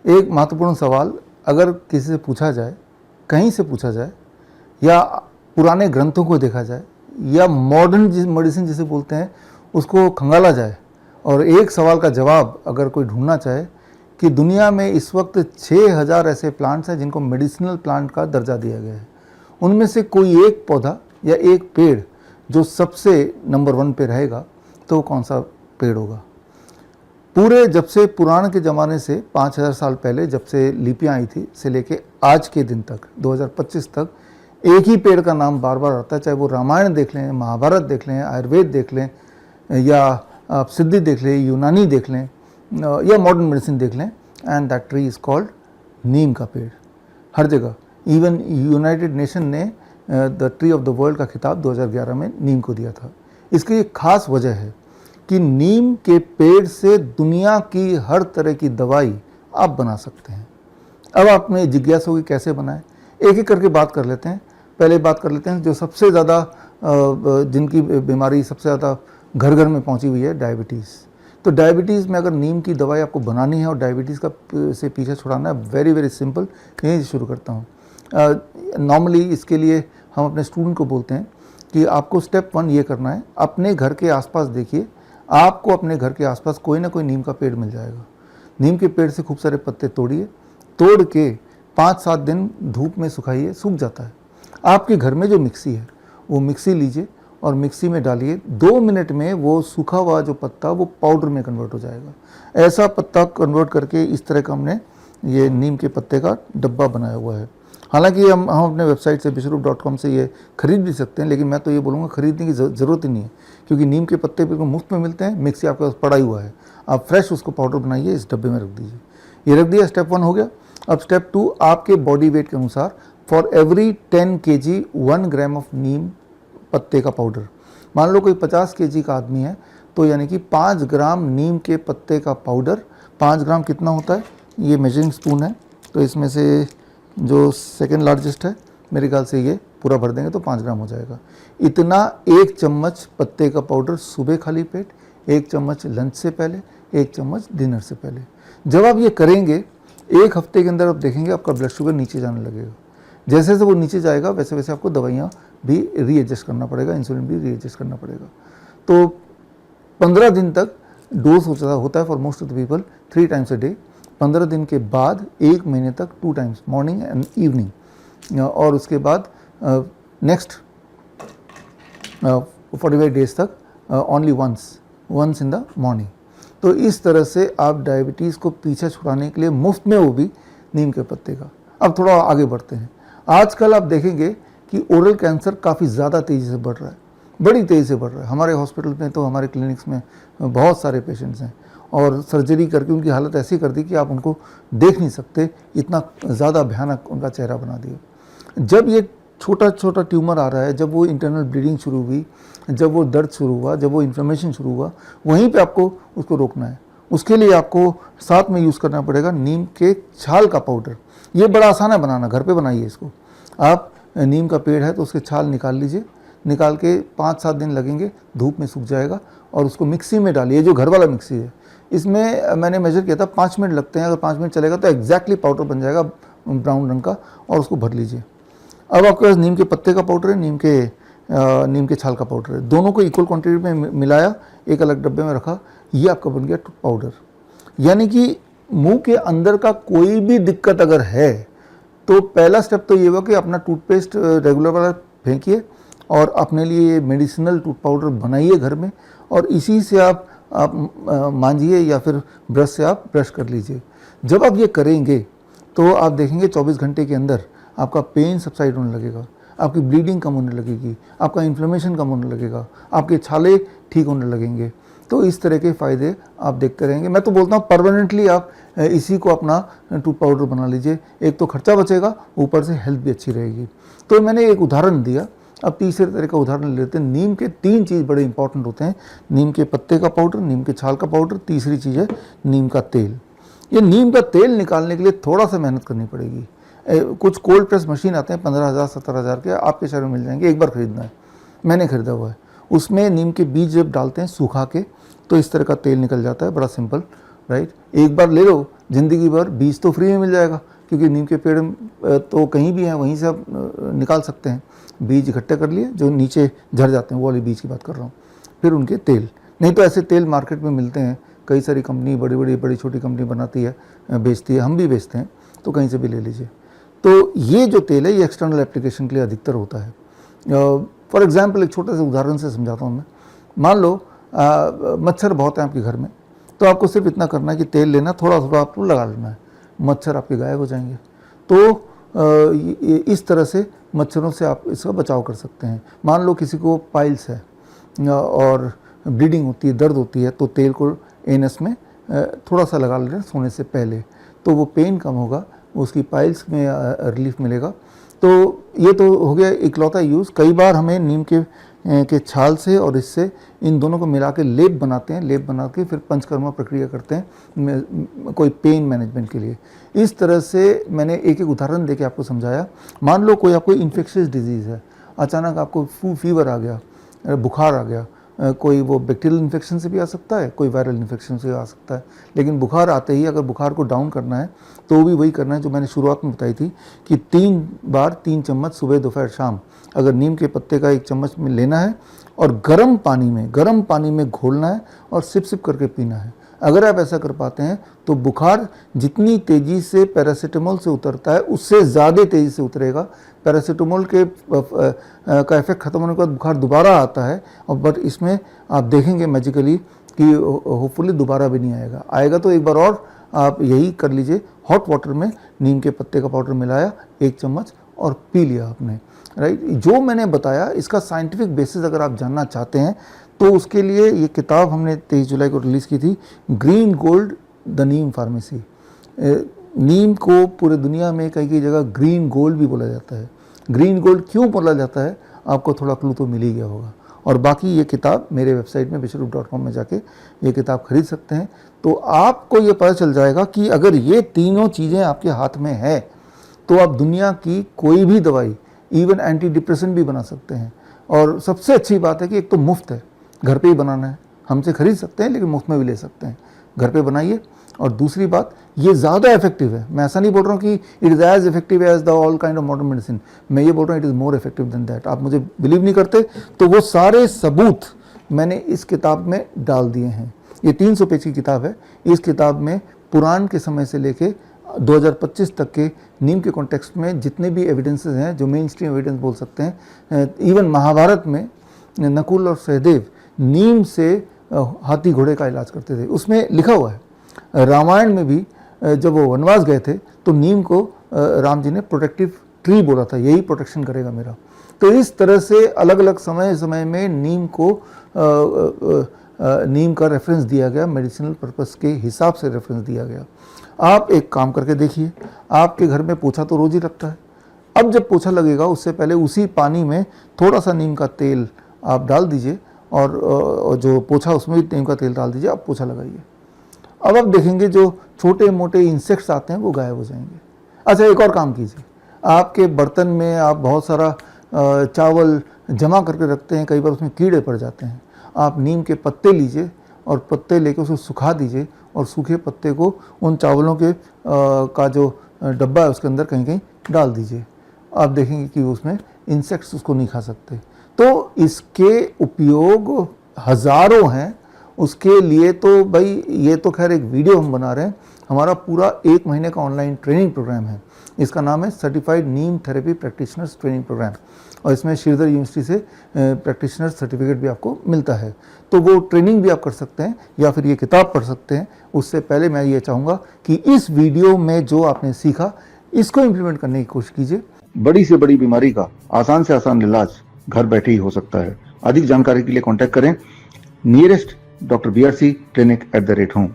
एक महत्वपूर्ण सवाल अगर किसी से पूछा जाए, कहीं से पूछा जाए, या पुराने ग्रंथों को देखा जाए, या मॉडर्न मेडिसिन जिसे बोलते हैं उसको खंगाला जाए, और एक सवाल का जवाब अगर कोई ढूंढना चाहे कि दुनिया में इस वक्त 6000 ऐसे प्लांट्स हैं जिनको मेडिसिनल प्लांट का दर्जा दिया गया है, उनमें से कोई एक पौधा या एक पेड़ जो सबसे नंबर 1 पे रहेगा, तो कौन सा पेड़ होगा? पूरे जब से पुराण के ज़माने से 5000 साल पहले जब से लिपियाँ आई थी से लेके आज के दिन तक 2025 तक एक ही पेड़ का नाम बार बार आता है, चाहे वो रामायण देख लें, महाभारत देख लें, आयुर्वेद देख लें, या आप सिद्धि देख लें, यूनानी देख लें, या मॉडर्न मेडिसिन देख लें, and that tree is called neem का पेड़। हर जगह, इवन यूनाइटेड नेशन ने the tree of the world का खिताब 2011 में नीम को दिया था। इसकी एक खास वजह है कि नीम के पेड़ से दुनिया की हर तरह की दवाई आप बना सकते हैं। अब आप में जिज्ञासा होगी कैसे बनाएं, एक एक करके बात कर लेते हैं। पहले बात कर लेते हैं जो सबसे ज़्यादा जिनकी बीमारी सबसे ज़्यादा घर घर में पहुंची हुई है, डायबिटीज़। तो डायबिटीज़ में अगर नीम की दवाई आपको बनानी है और डायबिटीज़ का से पीछे छुड़ाना है, वेरी वेरी सिंपल, यहीं से शुरू करता हूँ। नॉर्मली इसके लिए हम अपने स्टूडेंट को बोलते हैं कि आपको स्टेप 1 ये करना है, अपने घर के आसपास देखिए, आपको अपने घर के आसपास कोई ना कोई नीम का पेड़ मिल जाएगा। नीम के पेड़ से खूब सारे पत्ते तोड़िए, तोड़ के 5-7 दिन धूप में सुखाइए, सूख जाता है। आपके घर में जो मिक्सी है वो मिक्सी लीजिए और मिक्सी में डालिए, 2 मिनट में वो सूखा हुआ जो पत्ता वो पाउडर में कन्वर्ट हो जाएगा। ऐसा पत्ता कन्वर्ट करके इस तरह का हमने ये नीम के पत्ते का डब्बा बनाया हुआ है। हालांकि हम अपने वेबसाइट से विश्वरूप.com से ये खरीद भी सकते हैं, लेकिन मैं तो ये बोलूँगा खरीदने की ज़रूरत ही नहीं है, क्योंकि नीम के पत्ते बिल्कुल मुफ्त में मिलते हैं, मिक्सी आपके पास पड़ा ही हुआ है। आप फ्रेश उसको पाउडर बनाइए, इस डब्बे में रख दीजिए। ये रख दिया, स्टेप 1 हो गया। अब स्टेप 2, आपके बॉडी वेट के अनुसार for every 10 kg 1 gram of neem पत्ते का पाउडर। मान लो कोई 50 kg का आदमी है, तो यानी कि 5 ग्राम नीम के पत्ते का पाउडर। 5 ग्राम कितना होता है? ये मेजरिंग स्पून है, तो इसमें से जो सेकेंड लार्जेस्ट है, मेरे ख्याल से ये पूरा भर देंगे तो 5 ग्राम हो जाएगा। इतना 1 चम्मच पत्ते का पाउडर सुबह खाली पेट, 1 चम्मच लंच से पहले, 1 चम्मच डिनर से पहले। जब आप ये करेंगे, 1 हफ्ते के अंदर आप देखेंगे आपका ब्लड शुगर नीचे जाने लगेगा। जैसे जैसे वो नीचे जाएगा वैसे वैसे आपको दवाइयाँ भी रीएडजस्ट करना पड़ेगा, इंसुलिन भी रीएडजस्ट करना पड़ेगा। तो 15 दिन तक डोज होता है for most of the people 3 times a day. 15 दिन के बाद 1 महीने तक 2 टाइम्स, मॉर्निंग एंड इवनिंग, और उसके बाद नेक्स्ट 45 डेज तक only once in the morning. तो इस तरह से आप डायबिटीज़ को पीछे छुड़ाने के लिए मुफ्त में, वो भी नीम के पत्ते का। अब थोड़ा आगे बढ़ते हैं। आजकल आप देखेंगे कि ओरल कैंसर काफ़ी ज़्यादा तेज़ी से बढ़ रहा है, बड़ी तेज़ी से बढ़ रहा है। हमारे हॉस्पिटल में तो, हमारे क्लिनिक्स में बहुत सारे पेशेंट्स हैं, और सर्जरी करके उनकी हालत ऐसी कर दी कि आप उनको देख नहीं सकते, इतना ज़्यादा भयानक उनका चेहरा बना दिया। जब ये छोटा छोटा ट्यूमर आ रहा है, जब वो इंटरनल ब्लीडिंग शुरू हुई, जब वो दर्द शुरू हुआ, जब वो इन्फ्लेमेशन शुरू हुआ, वहीं पे आपको उसको रोकना है। उसके लिए आपको साथ में यूज़ करना पड़ेगा नीम के छाल का पाउडर। ये बड़ा आसान है बनाना, घर पे बनाइए इसको। आप नीम का पेड़ है तो उसके छाल निकाल लीजिए, निकाल के 5-7 दिन लगेंगे, धूप में सूख जाएगा, और उसको मिक्सी में डालिए। जो घर वाला मिक्सी है, इसमें मैंने मेजर किया था 5 मिनट लगते हैं। अगर 5 मिनट चलेगा तो एग्जैक्टली पाउडर बन जाएगा ब्राउन रंग का, और उसको भर लीजिए। अब आपके पास नीम के पत्ते का पाउडर है, नीम के छाल का पाउडर है, दोनों को इक्वल क्वांटिटी में मिलाया, एक अलग डब्बे में रखा, ये आपका बन गया पाउडर। यानी कि मुंह के अंदर का कोई भी दिक्कत अगर है, तो पहला स्टेप तो ये हुआ कि अपना टूथपेस्ट रेगुलर वाला फेंकिए और अपने लिए मेडिसिनल टूथ पाउडर बनाइए घर में, और इसी से आप मांजिए या फिर ब्रश से आप ब्रश कर लीजिए। जब आप ये करेंगे तो आप देखेंगे 24 घंटे के अंदर आपका पेन सबसाइड होने लगेगा, आपकी ब्लीडिंग कम होने लगेगी, आपका इन्फ्लेमेशन कम होने लगेगा, आपके छाले ठीक होने लगेंगे। तो इस तरह के फ़ायदे आप देखते रहेंगे। मैं तो बोलता हूँ परमानेंटली आप इसी को अपना टूथ पाउडर बना लीजिए। एक तो खर्चा बचेगा, ऊपर से हेल्थ भी अच्छी रहेगी। तो मैंने एक उदाहरण दिया, अब तीसरे तरह का उदाहरण लेते हैं। नीम के 3 चीज़ बड़े इंपॉर्टेंट होते हैं, नीम के पत्ते का पाउडर, नीम के छाल का पाउडर, तीसरी चीज़ है नीम का तेल। ये नीम का तेल निकालने के लिए थोड़ा सा मेहनत करनी पड़ेगी। कुछ कोल्ड प्रेस मशीन आते हैं 15,000-17,000 के, आपके शहर में मिल जाएंगे, एक बार ख़रीदना है, मैंने ख़रीदा हुआ है। उसमें नीम के बीज जब डालते हैं सूखा के, तो इस तरह का तेल निकल जाता है, बड़ा सिंपल, राइट। एक बार ले लो, ज़िंदगी भर बीज तो फ्री में मिल जाएगा, क्योंकि नीम के पेड़ तो कहीं भी हैं, वहीं से आप निकाल सकते हैं। बीज इकट्ठे कर लिए जो नीचे झड़ जाते हैं, वो वाले बीज की बात कर रहा हूँ। फिर उनके तेल, नहीं तो ऐसे तेल मार्केट में मिलते हैं, कई सारी कंपनी बड़ी छोटी कंपनी बनाती है, बेचती है, हम भी बेचते हैं, तो कहीं से भी ले लीजिए। तो ये जो तेल है ये एक्सटर्नल एप्लीकेशन के लिए अधिकतर होता है। फॉर एग्जांपल एक छोटे से उदाहरण से समझाता हूँ मैं। मान लो मच्छर बहुत हैं आपके घर में, तो आपको सिर्फ इतना करना है कि तेल लेना, थोड़ा थोड़ा आपको लगा लेना है, मच्छर आपके गायब हो जाएंगे। तो इस तरह से मच्छरों से आप इसका बचाव कर सकते हैं। मान लो किसी को पाइल्स है और ब्लीडिंग होती है, दर्द होती है, तो तेल को एनस में थोड़ा सा लगा लेना सोने से पहले, तो वो पेन कम होगा, उसकी पाइल्स में रिलीफ मिलेगा। तो ये तो हो गया इकलौता यूज़। कई बार हमें नीम के छाल से और इससे इन दोनों को मिला के लेप बनाते हैं, लेप बना के फिर पंचकर्मा प्रक्रिया करते हैं कोई पेन मैनेजमेंट के लिए। इस तरह से मैंने एक एक उदाहरण देके आपको समझाया। मान लो कोई आपको इन्फेक्शियस डिजीज़ है, अचानक आपको फीवर आ गया, बुखार आ गया, कोई वो बैक्टीरियल इन्फेक्शन से भी आ सकता है, कोई वायरल इन्फेक्शन से आ सकता है। लेकिन बुखार आते ही अगर बुखार को डाउन करना है तो भी वही करना है जो मैंने शुरुआत में बताई थी कि 3 बार 3 चम्मच सुबह दोपहर शाम अगर नीम के पत्ते का 1 चम्मच में लेना है और गर्म पानी में घोलना है और सिप सिप करके पीना है। अगर आप ऐसा कर पाते हैं तो बुखार जितनी तेज़ी से पैरासीटामोल से उतरता है उससे ज़्यादा तेज़ी से उतरेगा। पैरासीटामोल के का इफेक्ट ख़त्म होने के बाद बुखार दोबारा आता है, और बट इसमें आप देखेंगे मैजिकली कि होपफुली दोबारा भी नहीं आएगा। आएगा तो एक बार और आप यही कर लीजिए, हॉट वाटर में नीम के पत्ते का पाउडर मिलाया 1 चम्मच और पी लिया आपने, राइट। जो मैंने बताया इसका साइंटिफिक बेसिस अगर आप जानना चाहते हैं तो उसके लिए ये किताब हमने 23 जुलाई को रिलीज़ की थी, green gold the neem pharmacy. नीम को पूरे दुनिया में कई जगह ग्रीन गोल्ड भी बोला जाता है। ग्रीन गोल्ड क्यों बोला जाता है आपको थोड़ा क्लू तो मिल ही गया होगा। और बाकी ये किताब मेरे वेबसाइट में विश्वरूप.com में जाके ये किताब खरीद सकते हैं, तो आपको ये पता चल जाएगा कि अगर ये तीनों चीज़ें आपके हाथ में है तो आप दुनिया की कोई भी दवाई, इवन एंटी डिप्रेसेंट भी बना सकते हैं। और सबसे अच्छी बात है कि एक तो मुफ्त है, घर पे ही बनाना है, हमसे खरीद सकते हैं लेकिन मुफ्त में भी ले सकते हैं, घर पे बनाइए। और दूसरी बात, ये ज़्यादा इफेक्टिव है। मैं ऐसा नहीं बोल रहा हूँ कि it is as effective as the all kind of modern medicine, मैं ये बोल रहा हूँ it is more effective than that. आप मुझे बिलीव नहीं करते तो वो सारे सबूत मैंने इस किताब में डाल दिए हैं। ये 300 पेज की किताब है। इस किताब में पुराण के समय से लेके 2025 तक के नीम के कॉन्टेक्स्ट में जितने भी एविडेंसेस हैं, जो मेन स्ट्रीम एविडेंस बोल सकते हैं, इवन महाभारत में नकुल और सहदेव नीम से हाथी घोड़े का इलाज करते थे, उसमें लिखा हुआ है। रामायण में भी जब वो वनवास गए थे तो नीम को राम जी ने प्रोटेक्टिव ट्री बोला था, यही प्रोटेक्शन करेगा मेरा। तो इस तरह से अलग अलग समय में नीम का रेफरेंस दिया गया, मेडिसिनल पर्पस के हिसाब से रेफरेंस दिया गया। आप एक काम करके देखिए, आपके घर में पोछा तो रोज ही लगता है, अब जब पोछा लगेगा उससे पहले उसी पानी में थोड़ा सा नीम का तेल आप डाल दीजिए और जो पोछा उसमें भी नीम का तेल डाल दीजिए, आप पोछा लगाइए। अब आप देखेंगे जो छोटे मोटे इंसेक्ट्स आते हैं वो गायब हो जाएंगे। अच्छा, एक और काम कीजिए, आपके बर्तन में आप बहुत सारा चावल जमा करके रखते हैं, कई बार उसमें कीड़े पड़ जाते हैं। आप नीम के पत्ते लीजिए और पत्ते लेके उसको सुखा दीजिए और सूखे पत्ते को उन चावलों के का जो डब्बा है उसके अंदर कहीं कहीं डाल दीजिए। आप देखेंगे कि उसमें इंसेक्ट्स उसको नहीं खा सकते। तो इसके उपयोग हज़ारों हैं। उसके लिए तो भाई ये तो खैर एक वीडियो हम बना रहे हैं, हमारा पूरा 1 महीने का ऑनलाइन ट्रेनिंग प्रोग्राम है। इसका नाम है सर्टिफाइड नीम थेरेपी प्रैक्टिशनर्स ट्रेनिंग प्रोग्राम, और इसमें श्रीधर यूनिवर्सिटी से प्रैक्टिशनर सर्टिफिकेट भी आपको मिलता है। तो वो ट्रेनिंग भी आप कर सकते हैं या फिर ये किताब पढ़ सकते हैं। उससे पहले मैं ये चाहूँगा कि इस वीडियो में जो आपने सीखा इसको इम्प्लीमेंट करने की कोशिश कीजिए। बड़ी से बड़ी बीमारी का आसान से आसान इलाज घर बैठे ही हो सकता है। अधिक जानकारी के लिए कॉन्टैक्ट करें नियरेस्ट डॉक्टर BRC clinic@home।